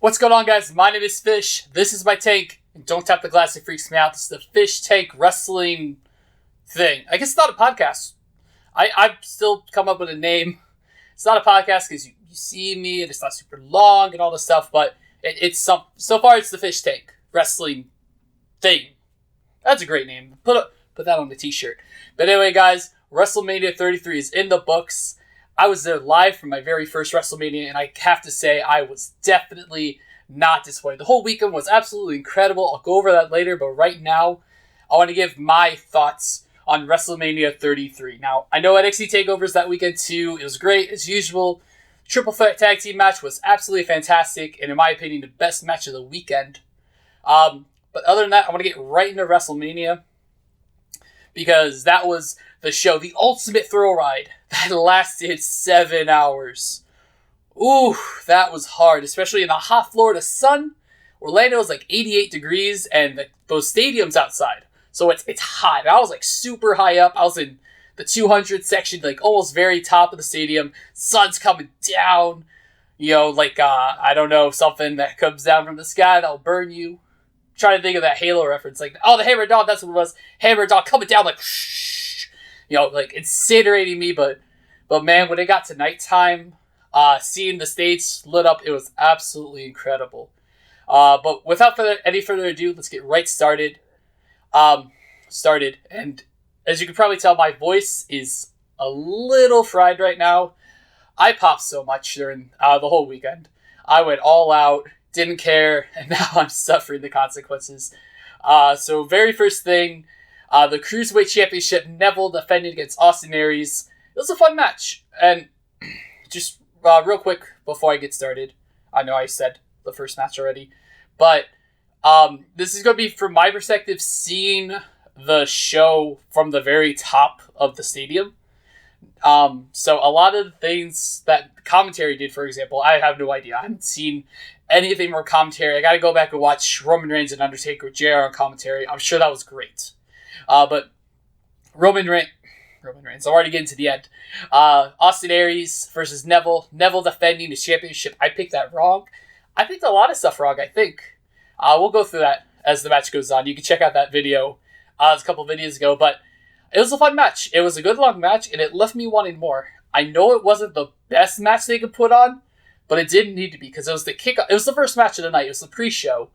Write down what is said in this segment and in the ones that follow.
What's going on, guys? My name is Fish. This is my tank. And don't tap the glass, it freaks me out. This is the Fish Tank Wrestling thing. I guess it's not a podcast. I've still come up with a name. It's not a podcast because you see me and it's not super long and all this stuff, but so far it's the Fish Tank Wrestling thing. That's a great name. Put that on the t-shirt. But anyway, guys, WrestleMania 33 is in the books. I was there live for my very first WrestleMania, and I have to say I was definitely not disappointed. The whole weekend was absolutely incredible. I'll go over that later, but right now, I want to give my thoughts on WrestleMania 33. Now, I know NXT TakeOvers that weekend too. It was great, as usual. Triple threat tag team match was absolutely fantastic, and in my opinion, the best match of the weekend. But other than that, I want to get right into WrestleMania, because that was the show, the ultimate thrill ride that lasted 7 hours. Ooh, that was hard, especially in the hot Florida sun. Orlando is like 88 degrees, and those stadiums outside, so it's hot. I was like super high up. I was in the 200 section, like almost very top of the stadium. Sun's coming down, I don't know, something that comes down from the sky that'll burn you. Trying to think of that Halo reference, like, oh, the Hammer Dog, that's what it was. Hammer Dog coming down like, like incinerating me. But man, when it got to nighttime, seeing the stage lit up, it was absolutely incredible. But without any further ado, let's get right started. And as you can probably tell, my voice is a little fried right now. I popped so much during the whole weekend. I went all out. Didn't care, and now I'm suffering the consequences. So very first thing, the Cruiserweight Championship, Neville defended against Austin Aries. It was a fun match, and just real quick before I get started, I know I said the first match already, but this is going to be, from my perspective, seeing the show from the very top of the stadium. So a lot of the things that commentary did, for example, I have no idea. I haven't seen anything more commentary. I got to go back and watch Roman Reigns and Undertaker with JR on commentary. I'm sure that was great. But Roman Reigns, I'm already getting to the end. Austin Aries versus Neville. Neville defending his championship. I picked that wrong. I picked a lot of stuff wrong, I think. We'll go through that as the match goes on. You can check out that video. It was a couple videos ago, but it was a fun match. It was a good long match, and it left me wanting more. I know it wasn't the best match they could put on, but it didn't need to be, because it was the kickoff. It was the first match of the night. It was the pre-show.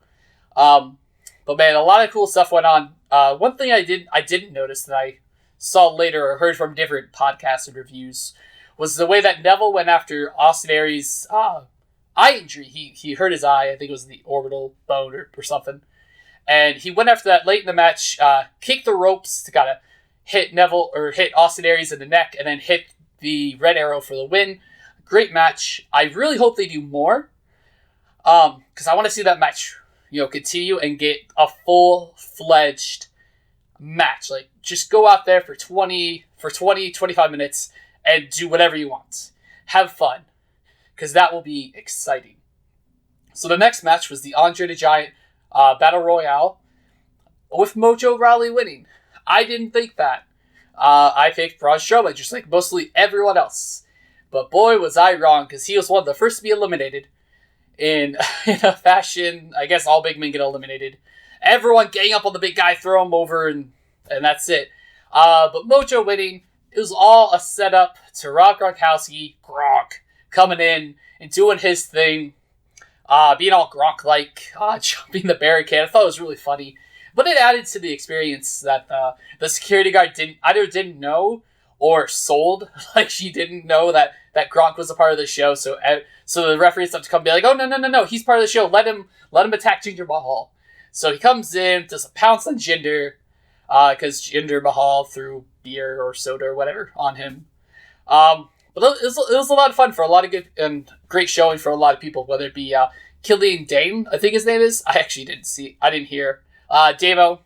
But man, a lot of cool stuff went on. One thing I didn't notice that I saw later or heard from different podcasts and reviews was the way that Neville went after Austin Aries' eye injury. He hurt his eye. I think it was the orbital bone or something. And he went after that late in the match, kicked the ropes to kind of hit Neville, or hit Austin Aries in the neck, and then hit the Red Arrow for the win. Great match. I really hope they do more, because I want to see that match, continue and get a full-fledged match. Like, just go out there for 25 minutes and do whatever you want. Have fun, because that will be exciting. So the next match was the Andre the Giant Battle Royale, with Mojo Rawley winning. I didn't think that. I picked Braun Strowman, just like mostly everyone else. But boy, was I wrong, because he was one of the first to be eliminated in a fashion. I guess all big men get eliminated. Everyone gang up on the big guy, throw him over, and that's it. But Mojo winning, it was all a setup to Rob Gronkowski, Gronk, coming in and doing his thing, being all Gronk-like, jumping the barricade. I thought it was really funny. But it added to the experience that the security guard didn't know, or sold like she didn't know that Gronk was a part of the show. So the referees have to come and be like, oh, no, he's part of the show. Let him attack Jinder Mahal. So he comes in, does a pounce on Jinder, because Jinder Mahal threw beer or soda or whatever on him. But it was a lot of fun for a lot of good and great showing for a lot of people, whether it be Killian Dane, I think his name is. I didn't hear. Damo,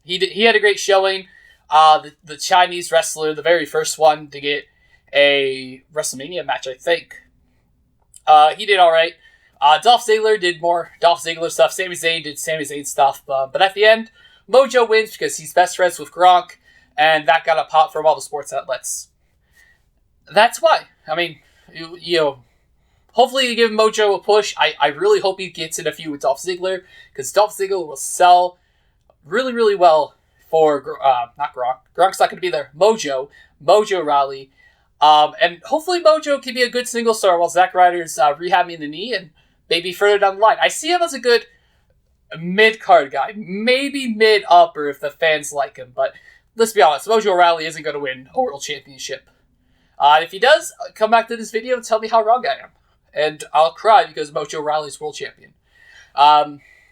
he had a great showing. The Chinese wrestler, the very first one to get a WrestleMania match, I think. He did all right. Dolph Ziggler did more Dolph Ziggler stuff. Sami Zayn did Sami Zayn stuff. But at the end, Mojo wins because he's best friends with Gronk, and that got a pop from all the sports outlets. That's why. I mean, hopefully you give Mojo a push. I really hope he gets in a feud with Dolph Ziggler, because Dolph Ziggler will sell really, really well for, not Gronk. Gronk's not going to be there. Mojo Rawley. And hopefully Mojo can be a good single star while Zack Ryder's rehabbing the knee and maybe further down the line. I see him as a good mid-card guy. Maybe mid-upper if the fans like him. But let's be honest, Mojo Rawley isn't going to win a world championship. If he does, come back to this video and tell me how wrong I am. And I'll cry because Mojo Rawley's world champion.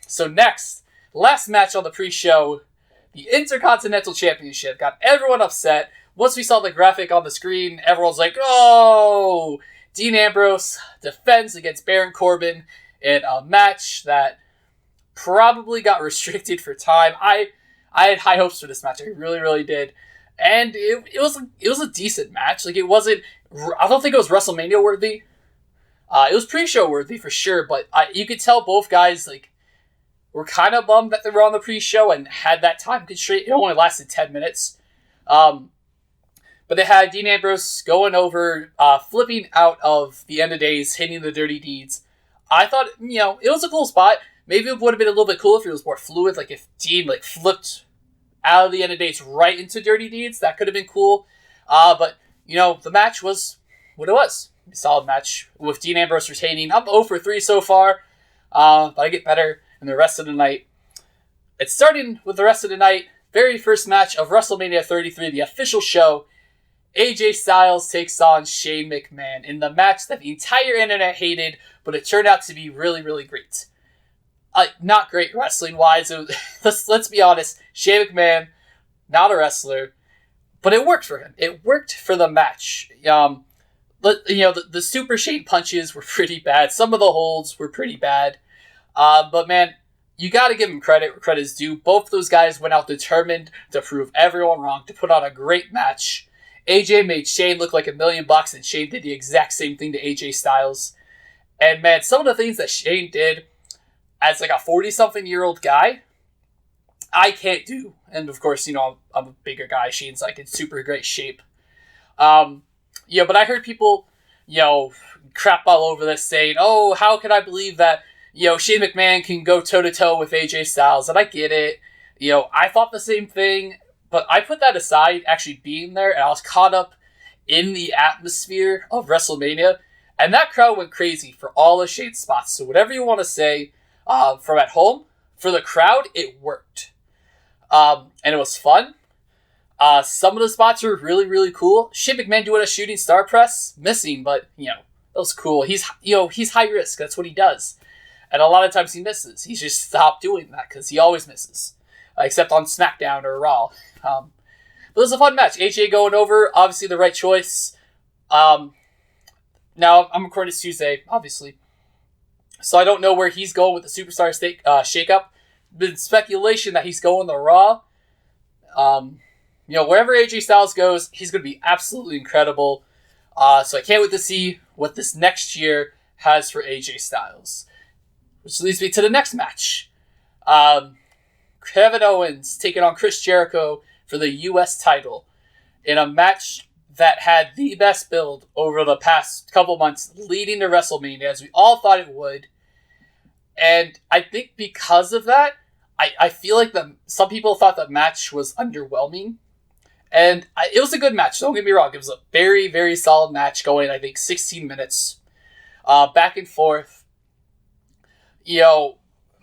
So next, last match on the pre-show, the Intercontinental Championship. Got everyone upset. Once we saw the graphic on the screen, everyone's like, oh! Dean Ambrose defends against Baron Corbin in a match that probably got restricted for time. I had high hopes for this match. I really, really did. And it was a decent match. Like, it wasn't... I don't think it was WrestleMania worthy. It was pre-show worthy for sure, but you could tell both guys, like, were kind of bummed that they were on the pre-show and had that time constraint. It only lasted 10 minutes. But they had Dean Ambrose going over, flipping out of the end of days, hitting the dirty deeds. I thought, it was a cool spot. Maybe it would have been a little bit cool if it was more fluid, like if Dean, flipped out of the end of days right into dirty deeds. That could have been cool. But, the match was what it was. A solid match with Dean Ambrose retaining. I'm 0 for 3 so far, but I get better in the rest of the night. It's starting with the rest of the night. Very first match of WrestleMania 33, the official show. AJ Styles takes on Shane McMahon in the match that the entire internet hated, but it turned out to be really, really great. Not great wrestling-wise. Let's be honest. Shane McMahon, not a wrestler, but it worked for him. It worked for the match. The Super Shane punches were pretty bad. Some of the holds were pretty bad. But man, you got to give him credit where credit is due. Both those guys went out determined to prove everyone wrong, to put on a great match. AJ made Shane look like $1 million, and Shane did the exact same thing to AJ Styles. And man, some of the things that Shane did as like a 40-something-year-old guy, I can't do. And of course, I'm a bigger guy. Shane's like in super great shape. But I heard people, crap all over this saying, oh, how can I believe that, Shane McMahon can go toe-to-toe with AJ Styles? And I get it. I thought the same thing. But I put that aside, actually being there, and I was caught up in the atmosphere of WrestleMania, and that crowd went crazy for all of Shane's spots. So whatever you want to say from at home, for the crowd, it worked. And it was fun. Some of the spots were really, really cool. Shane McMahon doing a shooting star press, missing, but, that was cool. He's high risk. That's what he does. And a lot of times he misses. He's just stopped doing that because he always misses. Except on SmackDown or Raw. But it was a fun match. AJ going over, obviously the right choice. Now, I'm recording this Tuesday, obviously. So I don't know where he's going with the Superstar shakeup. Been speculation that he's going to Raw. Wherever AJ Styles goes, he's going to be absolutely incredible. So I can't wait to see what this next year has for AJ Styles. Which leads me to the next match. Kevin Owens taking on Chris Jericho for the U.S. title in a match that had the best build over the past couple months leading to WrestleMania, as we all thought it would. And I think because of that, I feel like some people thought the match was underwhelming. And it was a good match, don't get me wrong. It was a very, very solid match going, I think, 16 minutes. Back and forth.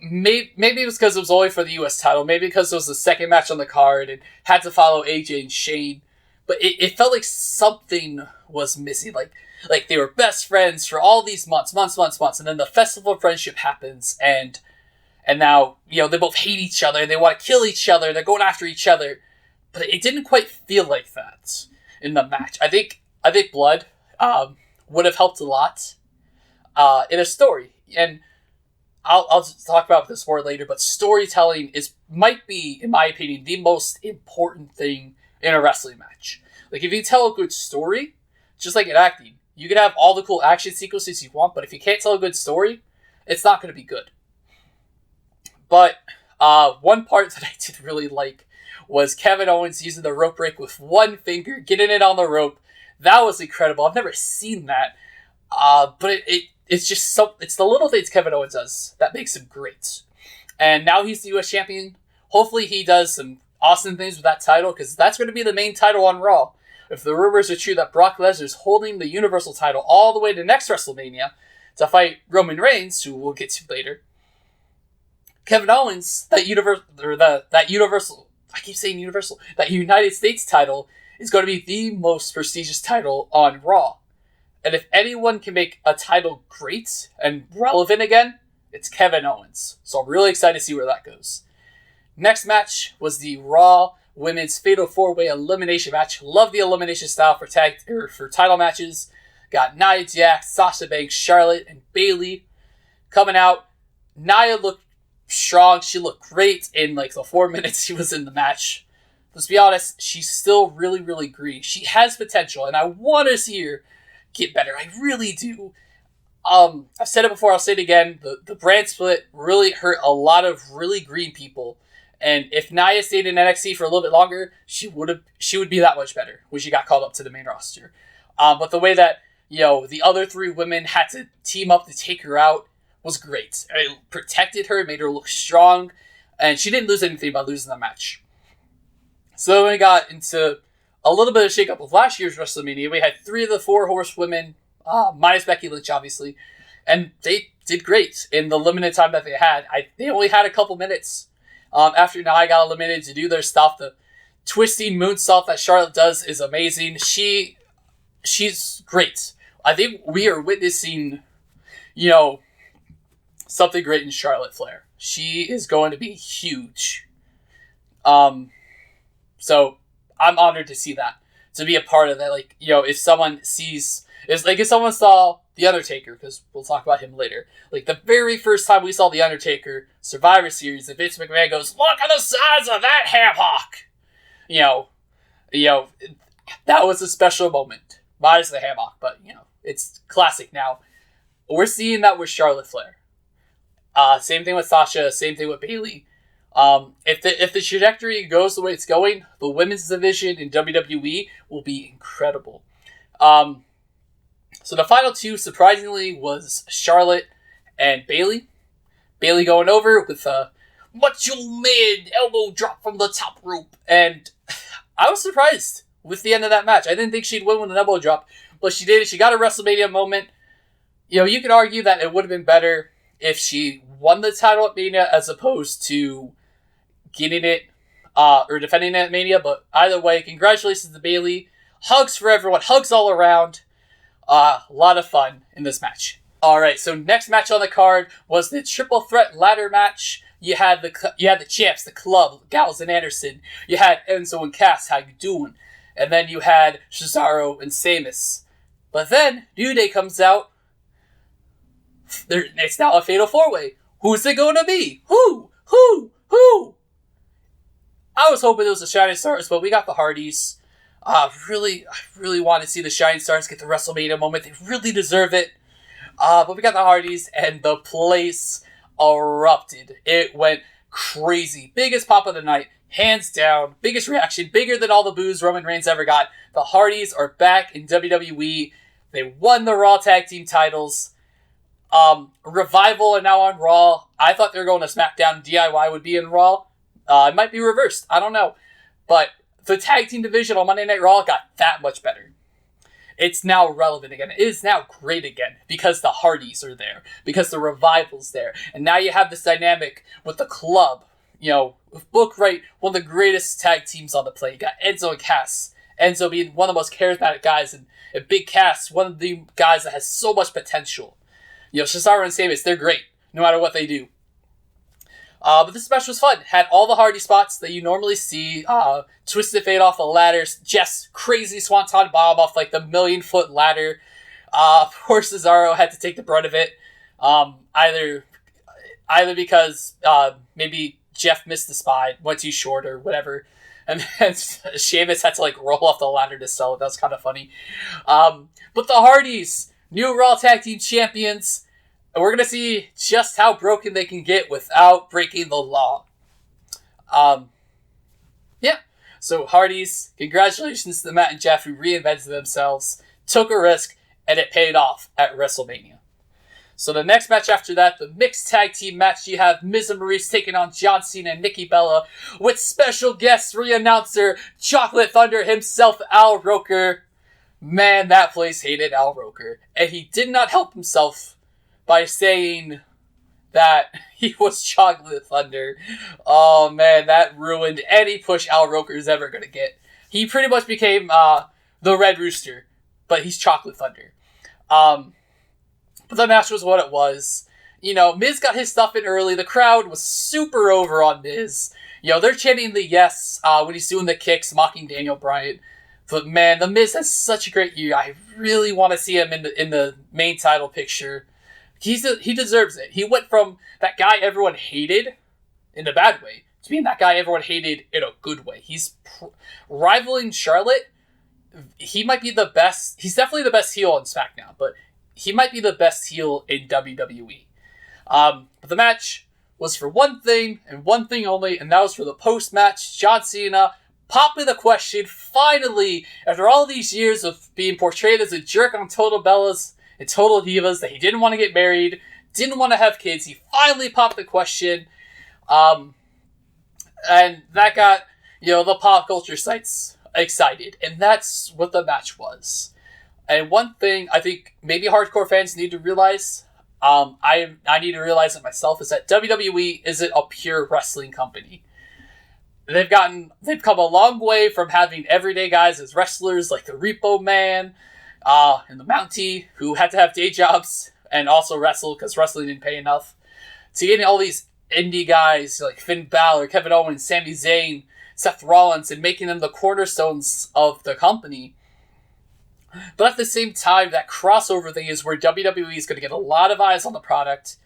Maybe it was because it was only for the U.S. title. Maybe because it was the second match on the card and had to follow AJ and Shane. But it felt like something was missing. Like they were best friends for all these months. And then the Festival of Friendship happens. And now, they both hate each other. And they want to kill each other. They're going after each other. But it didn't quite feel like that in the match. I think blood would have helped a lot in a story. And I'll just talk about this more later, but storytelling might be, in my opinion, the most important thing in a wrestling match. Like, if you tell a good story, just like in acting, you can have all the cool action sequences you want, but if you can't tell a good story, it's not going to be good. But one part that I did really like was Kevin Owens using the rope break with one finger, getting it on the rope. That was incredible. I've never seen that. But it's just it's the little things Kevin Owens does that makes him great. And now he's the U.S. champion. Hopefully he does some awesome things with that title, because that's going to be the main title on Raw. If the rumors are true that Brock Lesnar is holding the Universal title all the way to next WrestleMania to fight Roman Reigns, who we'll get to later, Kevin Owens, that Universal, I keep saying Universal, that United States title is going to be the most prestigious title on Raw. And if anyone can make a title great and relevant again, it's Kevin Owens. So I'm really excited to see where that goes. Next match was the Raw Women's Fatal 4-Way Elimination match. Love the elimination style for title matches. Got Nia Jax, Sasha Banks, Charlotte, and Bayley coming out. Nia looked strong. She looked great in like the 4 minutes she was in the match. Let's be honest, she's still really, really green. She has potential, and I want to see her get better. I really do. I've said it before, I'll say it again. The brand split really hurt a lot of really green people. And if Nia stayed in NXT for a little bit longer, she would be that much better when she got called up to the main roster. But the way that, the other 3 women had to team up to take her out was great. It protected her, made her look strong, and she didn't lose anything by losing the match. So then we got into a little bit of shakeup of last year's WrestleMania. We had 3 of the 4 horsewomen, minus Becky Lynch, obviously, and they did great in the limited time that they had. They only had a couple minutes after Nia got eliminated to do their stuff. The twisting moonsault that Charlotte does is amazing. She's great. I think we are witnessing, something great in Charlotte Flair. She is going to be huge. So I'm honored to see that, to be a part of that. Like, if someone saw The Undertaker, because we'll talk about him later. Like, the very first time we saw The Undertaker, Survivor Series, and Vince McMahon goes, "Look at the size of that ham hock!" That was a special moment. Minus the ham hock, but, it's classic now. We're seeing that with Charlotte Flair. Same thing with Sasha, same thing with Bayley. If the trajectory goes the way it's going, the women's division in WWE will be incredible. So the final 2, surprisingly, was Charlotte and Bayley. Bayley going over with a macho man elbow drop from the top rope. And I was surprised with the end of that match. I didn't think she'd win with an elbow drop, but she did. She got a WrestleMania moment. You could argue that it would have been better if she won the title at Mania as opposed to getting it or defending it at Mania. But either way, congratulations to Bayley. Hugs for everyone. Hugs all around. A lot of fun in this match. Alright, so next match on the card was the triple threat ladder match. You had the champs, the Club, Gallows and Anderson. You had Enzo and Cass, how you doing? And then you had Cesaro and Sheamus. But then, New Day comes out. It's now a fatal 4-way. Who's it going to be? Who? I was hoping it was the Shining Stars, but we got the Hardys. I really want to see the Shining Stars get the WrestleMania moment. They really deserve it. But we got the Hardys, and the place erupted. It went crazy. Biggest pop of the night, hands down. Biggest reaction, bigger than all the boos Roman Reigns ever got. The Hardys are back in WWE. They won the Raw Tag Team titles. Revival are now on Raw. I thought they were going to SmackDown. DIY would be in Raw. It might be reversed. I don't know. But the tag team division on Monday Night Raw got that much better. It's now relevant again. It is now great again because the Hardys are there, because the Revival's there. And now you have this dynamic with the Club. Book right, one of the greatest tag teams on the planet. You got Enzo and Cass. Enzo being one of the most charismatic guys, and Big Cass, one of the guys that has so much potential. Cesaro and Sheamus, they're great, no matter what they do. But this match was fun. Had all the Hardy spots that you normally see. Twisted Fate off the ladders. Just crazy Swanton Bomb off like the 1,000,000-foot ladder. Poor Cesaro had to take the brunt of it. Either because maybe Jeff missed the spot, went too short or whatever. And then Sheamus had to roll off the ladder to sell it. That was kind of funny. But the Hardys, new Raw Tag Team Champions. And we're going to see just how broken they can get without breaking the law. So Hardys, congratulations to Matt and Jeff who reinvented themselves, took a risk, and it paid off at WrestleMania. So the next match after that, the mixed tag team match, you have Miz and Maurice taking on John Cena and Nikki Bella with special guest re-announcer Chocolate Thunder himself, Al Roker. Man, that place hated Al Roker. And he did not help himself by saying that he was Chocolate Thunder. Oh man, that ruined any push Al Roker is ever going to get. He pretty much became the Red Rooster, but he's Chocolate Thunder. But the match was what it was. You know, Miz got his stuff in early. The crowd was super over on Miz. You know, they're chanting the yes when he's doing the kicks, mocking Daniel Bryan. But man, the Miz has such a great year. I really want to see him in the main title picture. He deserves it. He went from that guy everyone hated in a bad way to being that guy everyone hated in a good way. He's rivaling Charlotte. He might be the best. He's definitely the best heel on SmackDown, but he might be the best heel in WWE. But the match was for one thing and one thing only, and that was for the post-match. John Cena popping the question, finally, after all these years of being portrayed as a jerk on Total Bellas and Total Divas, that he didn't want to get married, didn't want to have kids, he finally popped the question. And that got, you know, the pop culture sites excited. And that's what the match was. And one thing I think maybe hardcore fans need to realize, I need to realize it myself, is that WWE isn't a pure wrestling company. They've come a long way from having everyday guys as wrestlers like the Repo Man and the Mountie, who had to have day jobs and also wrestle because wrestling didn't pay enough, to getting all these indie guys like Finn Balor, Kevin Owens, Sami Zayn, Seth Rollins, and making them the cornerstones of the company. But at the same time, that crossover thing is where WWE is going to get a lot of eyes on the product,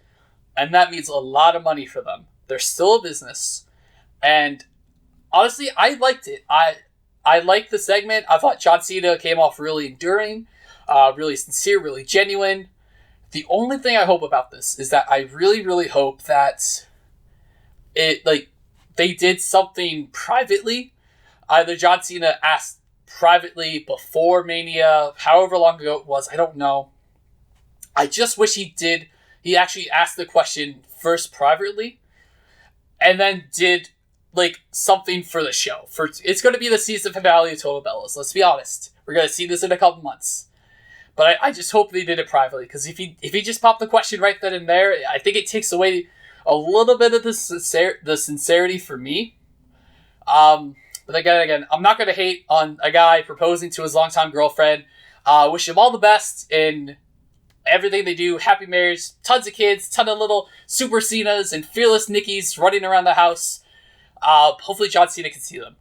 and that means a lot of money for them. They're still a business, and honestly, I liked it. I liked the segment. I thought John Cena came off really enduring, really sincere, really genuine. The only thing I hope about this is that I really, really hope that they did something privately. Either John Cena asked privately before Mania, however long ago it was, I don't know. I just wish he actually asked the question first privately, and then did something for the show. It's going to be the season finale of Total Bellas. Let's be honest. We're going to see this in a couple months. But I just hope they did it privately, because if he just popped the question right then and there, I think it takes away a little bit of the sincerity for me. But again, I'm not going to hate on a guy proposing to his longtime girlfriend. Wish him all the best in everything they do. Happy marriage, tons of kids, ton of little Super Cenas and fearless Nickies running around the house. Hopefully John Cena can see them.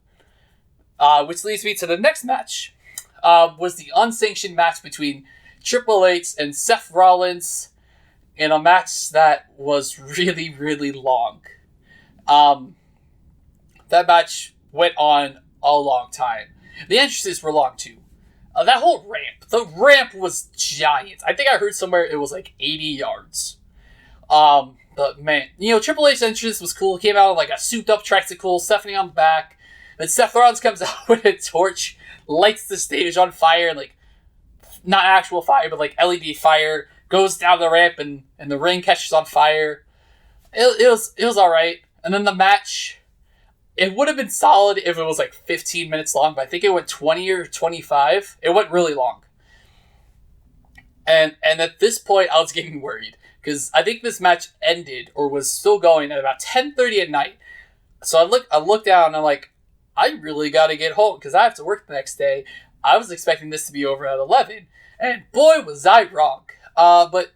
Which leads me to the next match. Was the unsanctioned match between Triple H and Seth Rollins in a match that was really, really long. That match went on a long time. The entrances were long too. That whole the ramp was giant. I think I heard somewhere it was 80 yards. But man, Triple H's entrance was cool. He came out in a souped up tricycle, Stephanie on the back. Then Seth Rollins comes out with a torch, lights the stage on fire, not actual fire, but LED fire, goes down the ramp and the ring catches on fire. It was alright. And then the match, it would have been solid if it was 15 minutes long, but I think it went 20 or 25. It went really long. And at this point, I was getting worried, because I think this match ended, or was still going, at about 10:30 at night. So I look down, and I'm like, I really got to get home, because I have to work the next day. I was expecting this to be over at 11, and boy, was I wrong. But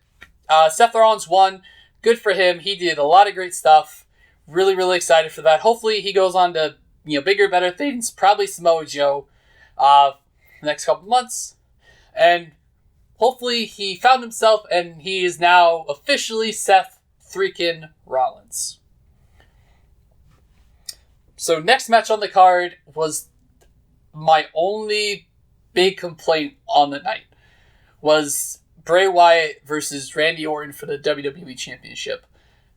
Seth Rollins won. Good for him. He did a lot of great stuff. Really, really excited for that. Hopefully he goes on to bigger, better things. Probably Samoa Joe the next couple months. And hopefully he found himself, and he is now officially Seth freaking Rollins. So next match on the card was my only big complaint on the night. Was Bray Wyatt versus Randy Orton for the WWE Championship.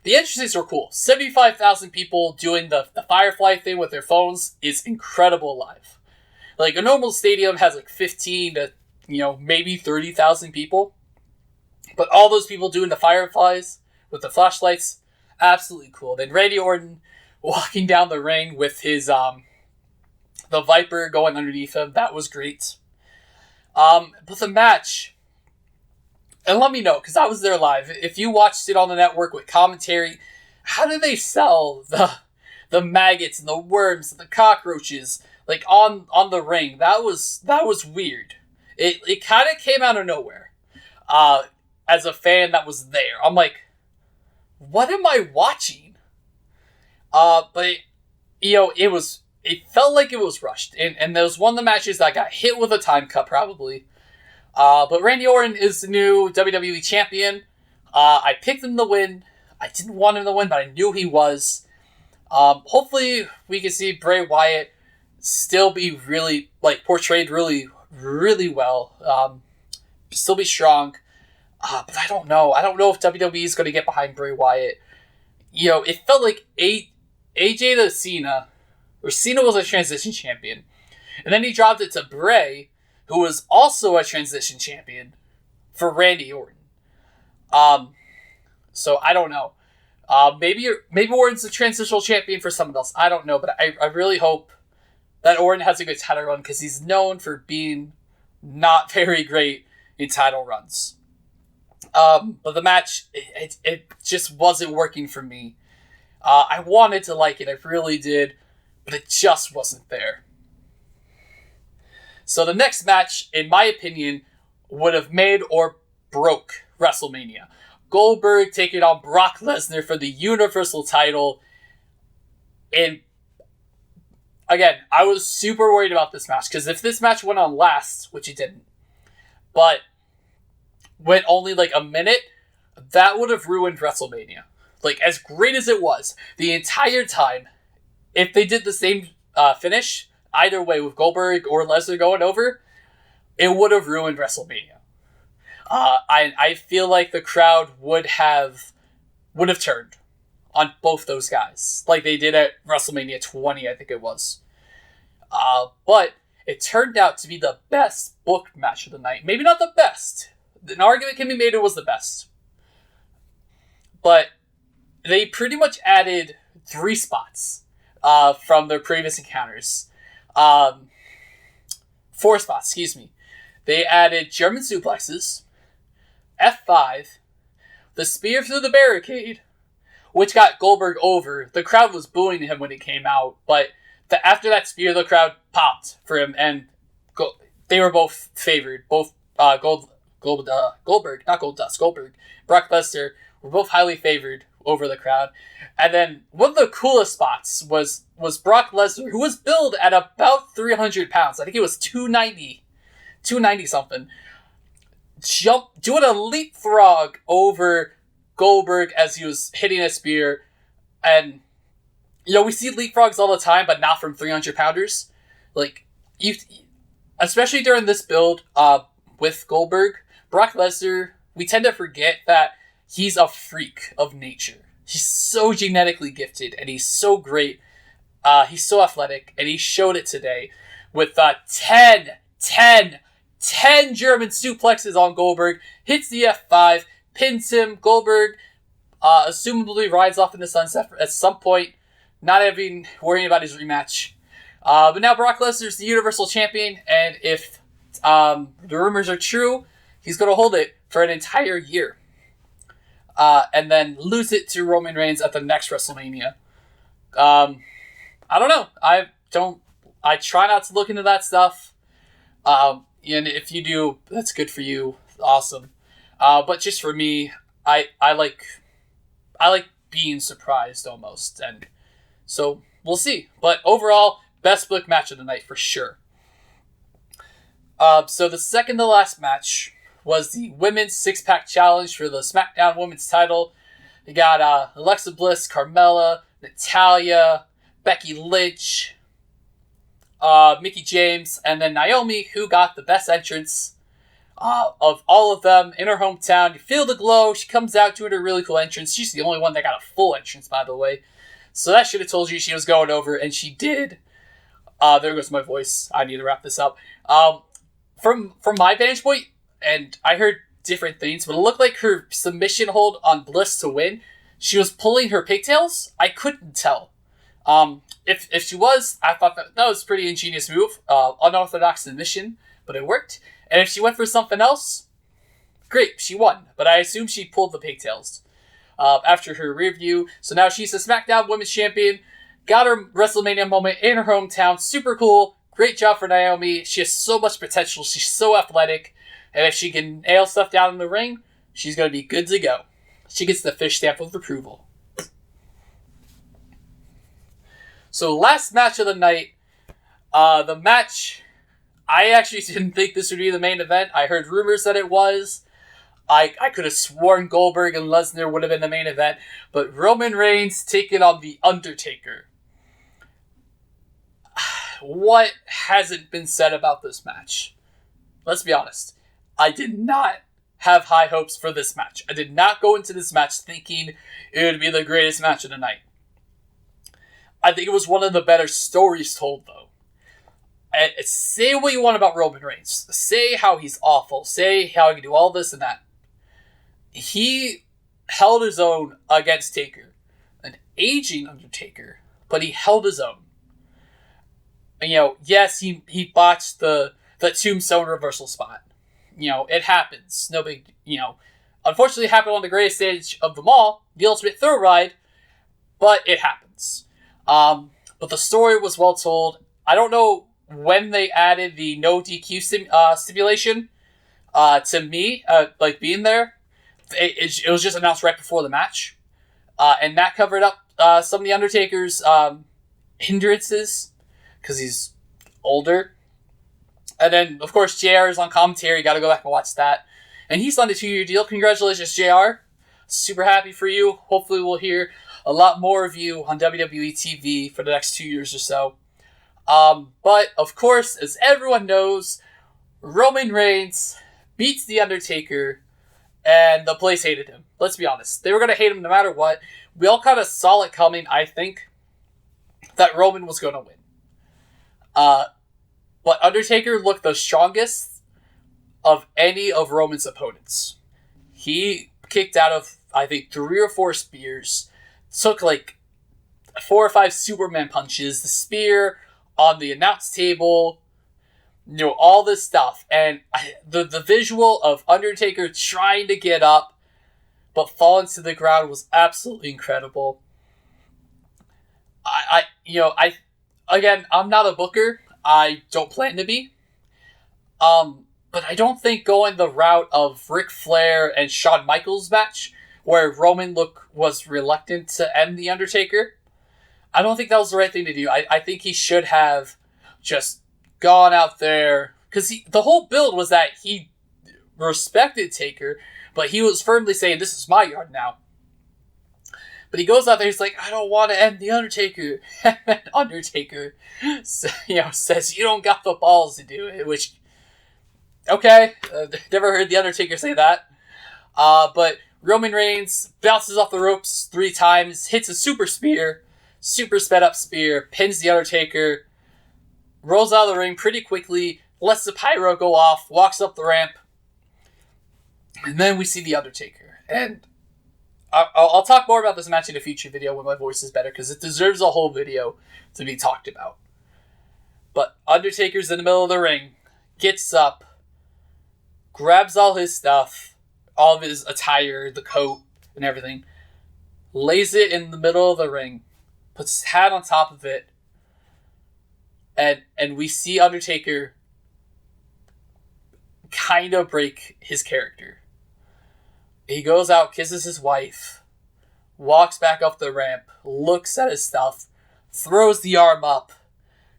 The entrances were cool. 75,000 people doing the Firefly thing with their phones is incredible live. A normal stadium has 15 to maybe 30,000 people. But all those people doing the fireflies with the flashlights, absolutely cool. Then Randy Orton walking down the ring with his the Viper going underneath him. That was great. But the match, and let me know, because I was there live. If you watched it on the network with commentary, how do they sell the maggots and the worms and the cockroaches like on the ring? That was weird. It kind of came out of nowhere. As a fan that was there, I'm like, what am I watching? But it felt like it was rushed, and there was one of the matches that got hit with a time cut probably. But Randy Orton is the new WWE champion. I picked him to win. I didn't want him to win, but I knew he was. Hopefully we can see Bray Wyatt still be really, portrayed really, really well. Still be strong. But I don't know. I don't know if WWE is going to get behind Bray Wyatt. It felt like AJ to Cena, or Cena was a transition champion. And then he dropped it to Bray, who was also a transition champion, for Randy Orton. So I don't know. Maybe Orton's a transitional champion for someone else. I don't know, but I really hope that Orton has a good title run, because he's known for being not very great in title runs. But the match, it just wasn't working for me. I wanted to like it, I really did, but it just wasn't there. So the next match, in my opinion, would have made or broke WrestleMania. Goldberg taking on Brock Lesnar for the Universal title. And again, I was super worried about this match, because if this match went on last, which it didn't, but went only a minute, that would have ruined WrestleMania. As great as it was, the entire time, if they did the same finish, either way, with Goldberg or Lesnar going over, it would have ruined WrestleMania. I feel like the crowd would have turned on both those guys, like they did at WrestleMania 20, I think it was. But it turned out to be the best booked match of the night. Maybe not the best. An argument can be made it was the best. But they pretty much added 3 spots from their previous encounters. 4 spots, excuse me. They added German suplexes, F5, the spear through the barricade, which got Goldberg over. The crowd was booing him when he came out, but after that spear, the crowd popped for him, and they were both favored. Both Goldberg, not Goldust, Goldberg, Brock Lesnar were both highly favored over the crowd. And then one of the coolest spots was Brock Lesnar, who was billed at about 300 pounds. I think it was 290 something. Doing a leapfrog over Goldberg as he was hitting a spear. And, we see leapfrogs all the time, but not from 300 pounders. Especially during this build with Goldberg, Brock Lesnar, we tend to forget that he's a freak of nature. He's so genetically gifted, and he's so great. He's so athletic, and he showed it today with 10 German suplexes on Goldberg, hits the F5, pins him. Goldberg assumably rides off in the sunset at some point, not even worrying about his rematch. But now Brock Lesnar's the Universal Champion, and if the rumors are true, he's going to hold it for an entire year. And then lose it to Roman Reigns at the next WrestleMania. I don't know. I try not to look into that stuff. And if you do, that's good for you. Awesome. But just for me, I like being surprised almost. And so we'll see. But overall, best book match of the night for sure. So the second to last match was the Women's 6-Pack Challenge for the SmackDown Women's title. You got Alexa Bliss, Carmella, Natalya, Becky Lynch, Mickie James, and then Naomi, who got the best entrance of all of them in her hometown. You feel the glow. She comes out doing a really cool entrance. She's the only one that got a full entrance, by the way. So that should have told you she was going over, and she did. There goes my voice. I need to wrap this up. from my vantage point, and I heard different things, but it looked like her submission hold on Bliss to win, she was pulling her pigtails. I couldn't tell. If she was, I thought that was a pretty ingenious move, unorthodox submission, but it worked. And if she went for something else, great, she won. But I assume she pulled the pigtails after her rear view. So now she's the SmackDown Women's Champion. Got her WrestleMania moment in her hometown. Super cool. Great job for Naomi. She has so much potential. She's so athletic. And if she can nail stuff down in the ring, she's going to be good to go. She gets the fish stamp of approval. So last match of the night. The match, I actually didn't think this would be the main event. I heard rumors that it was. I could have sworn Goldberg and Lesnar would have been the main event. But Roman Reigns taking on The Undertaker. What hasn't been said about this match? Let's be honest. I did not have high hopes for this match. I did not go into this match thinking it would be the greatest match of the night. I think it was one of the better stories told, though. And say what you want about Roman Reigns. Say how he's awful. Say how he can do all this and that. He held his own against Taker. An aging Undertaker, but he held his own. And, yes, he botched the tombstone reversal spot. It happens. No big, unfortunately it happened on the greatest stage of them all, the Ultimate Thrill Ride, but it happens. But the story was well told. I don't know when they added the no DQ stipulation to me, being there. It was just announced right before the match. And that covered up some of the Undertaker's hindrances, because he's older. And then, of course, JR is on commentary. Got to go back and watch that. And he signed a 2-year deal. Congratulations, JR. Super happy for you. Hopefully we'll hear a lot more of you on WWE TV for the next 2 years or so. But, of course, as everyone knows, Roman Reigns beats The Undertaker, and the place hated him. Let's be honest. They were going to hate him no matter what. We all kind of saw it coming, I think, that Roman was going to win. But Undertaker looked the strongest of any of Roman's opponents. He kicked out of, I think, 3 or 4 spears, took 4 or 5 Superman punches, the spear on the announce table, all this stuff. And the visual of Undertaker trying to get up but falling to the ground was absolutely incredible. Again, I'm not a booker. I don't plan to be. But I don't think going the route of Ric Flair and Shawn Michaels match, where Roman was reluctant to end The Undertaker, I don't think that was the right thing to do. I think he should have just gone out there, because the whole build was that he respected Taker, but he was firmly saying, this is my yard now. But he goes out there, he's like, I don't want to end The Undertaker. And Undertaker says, you don't got the balls to do it, which, okay, never heard The Undertaker say that. But Roman Reigns bounces off the ropes 3 times, hits a super spear, super sped up spear, pins The Undertaker, rolls out of the ring pretty quickly, lets the pyro go off, walks up the ramp, and then we see The Undertaker. And I'll talk more about this match in a future video when my voice is better, because it deserves a whole video to be talked about. But Undertaker's in the middle of the ring, gets up, grabs all his stuff, all of his attire, the coat, and everything, lays it in the middle of the ring, puts his hat on top of it, and we see Undertaker kind of break his character. He goes out, kisses his wife, walks back up the ramp, looks at his stuff, throws the arm up,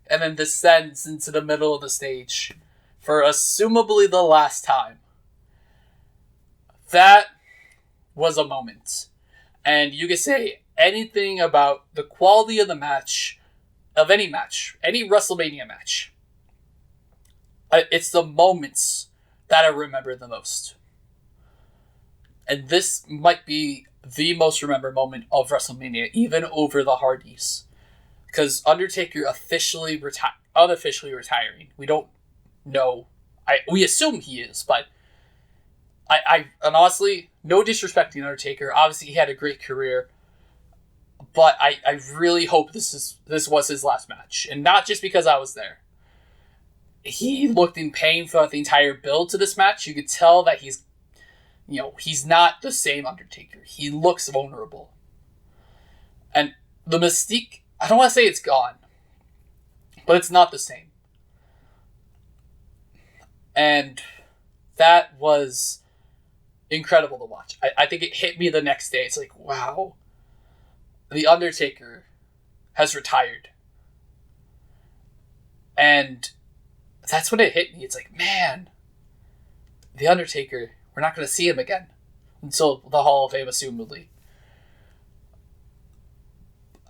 and then descends into the middle of the stage for assumably the last time. That was a moment. And you can say anything about the quality of the match, of any match, any WrestleMania match. It's the moments that I remember the most. And this might be the most remembered moment of WrestleMania, even over the Hardys. Because Undertaker unofficially retiring. We don't know. We assume he is, but and honestly, no disrespect to the Undertaker. Obviously, he had a great career, but I really hope this was his last match, and not just because I was there. He looked in pain throughout the entire build to this match. You could tell that he's not the same Undertaker. He looks vulnerable, and the mystique, I don't want to say it's gone, but it's not the same. And that was incredible to watch. I think it hit me the next day. It's like, wow, The Undertaker has retired. And that's when it hit me. It's like, man, The Undertaker, we're not going to see him again until the Hall of Fame, assumedly.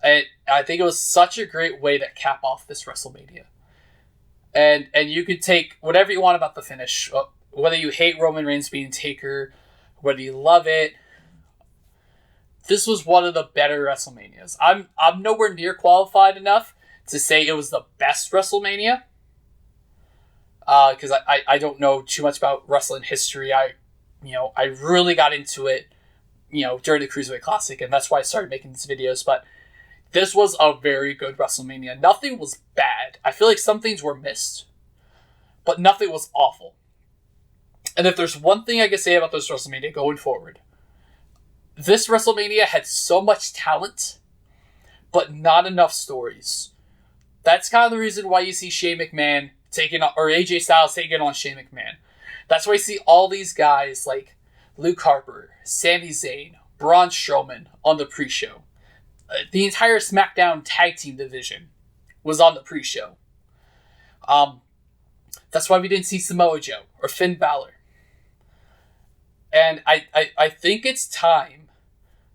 I think it was such a great way to cap off this WrestleMania. And you could take whatever you want about the finish, whether you hate Roman Reigns being Taker, whether you love it. This was one of the better WrestleManias. I'm nowhere near qualified enough to say it was the best WrestleMania, because I don't know too much about wrestling history. I really got into it, during the Cruiserweight Classic, and that's why I started making these videos. But this was a very good WrestleMania. Nothing was bad. I feel like some things were missed, but nothing was awful. And if there's one thing I can say about this WrestleMania going forward, this WrestleMania had so much talent, but not enough stories. That's kind of the reason why you see Shane McMahon or AJ Styles taking on Shane McMahon. That's why you see all these guys like Luke Harper, Sami Zayn, Braun Strowman on the pre-show. The entire SmackDown tag team division was on the pre-show. That's why we didn't see Samoa Joe or Finn Balor. And I think it's time,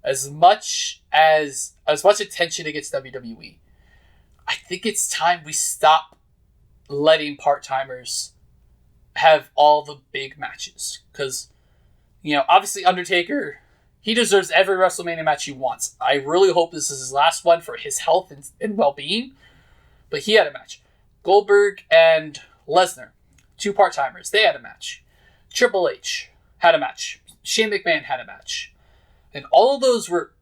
as much attention it gets WWE, I think it's time we stop letting part-timers have all the big matches. Because, obviously Undertaker, he deserves every WrestleMania match he wants. I really hope this is his last one for his health and well-being. But he had a match. Goldberg and Lesnar, 2 part-timers, they had a match. Triple H had a match. Shane McMahon had a match. And all of those were,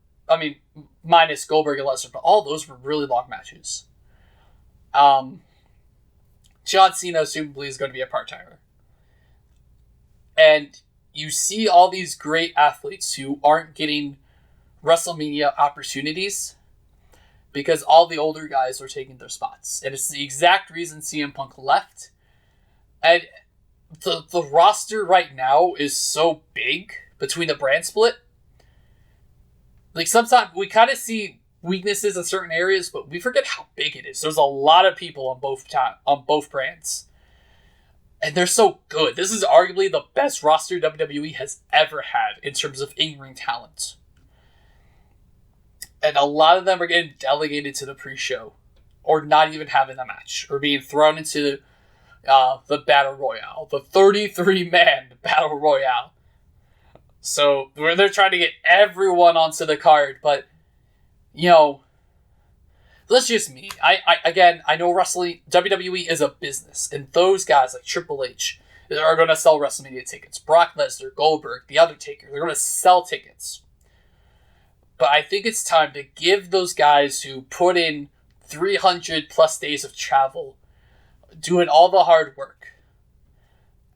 minus Goldberg and Lesnar, but all those were really long matches. John Cena assumably is going to be a part-timer. And you see all these great athletes who aren't getting WrestleMania opportunities because all the older guys are taking their spots. And it's the exact reason CM Punk left. And the roster right now is so big between the brand split. Like, sometimes we kind of see weaknesses in certain areas, but we forget how big it is. There's a lot of people on both brands. And they're so good. This is arguably the best roster WWE has ever had in terms of in-ring talent. And a lot of them are getting delegated to the pre-show, or not even having a match, or being thrown into the Battle Royale, the 33-man Battle Royale. So where they're trying to get everyone onto the card, but that's just me. I know wrestling, WWE is a business, and those guys like Triple H are going to sell WrestleMania tickets. Brock Lesnar, Goldberg, The Undertaker, they're going to sell tickets. But I think it's time to give those guys who put in 300 plus days of travel, doing all the hard work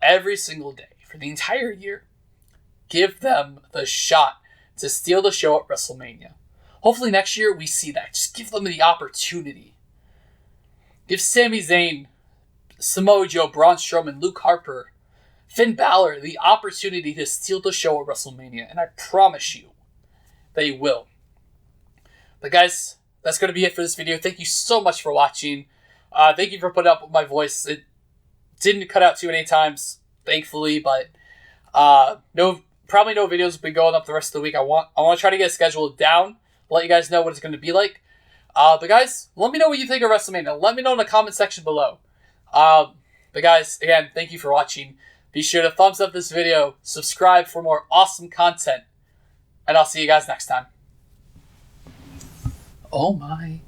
every single day for the entire year, give them the shot to steal the show at WrestleMania. Hopefully next year we see that. Just give them the opportunity. Give Sami Zayn, Samoa Joe, Braun Strowman, Luke Harper, Finn Balor the opportunity to steal the show at WrestleMania. And I promise you, they will. But guys, that's going to be it for this video. Thank you so much for watching. Thank you for putting up with my voice. It didn't cut out too many times, thankfully, but probably no videos will be going up the rest of the week. I want to try to get a schedule down, let you guys know what it's going to be like. But guys, let me know what you think of WrestleMania. Let me know in the comment section below. But guys, again, thank you for watching. Be sure to thumbs up this video, subscribe for more awesome content, and I'll see you guys next time. Oh my.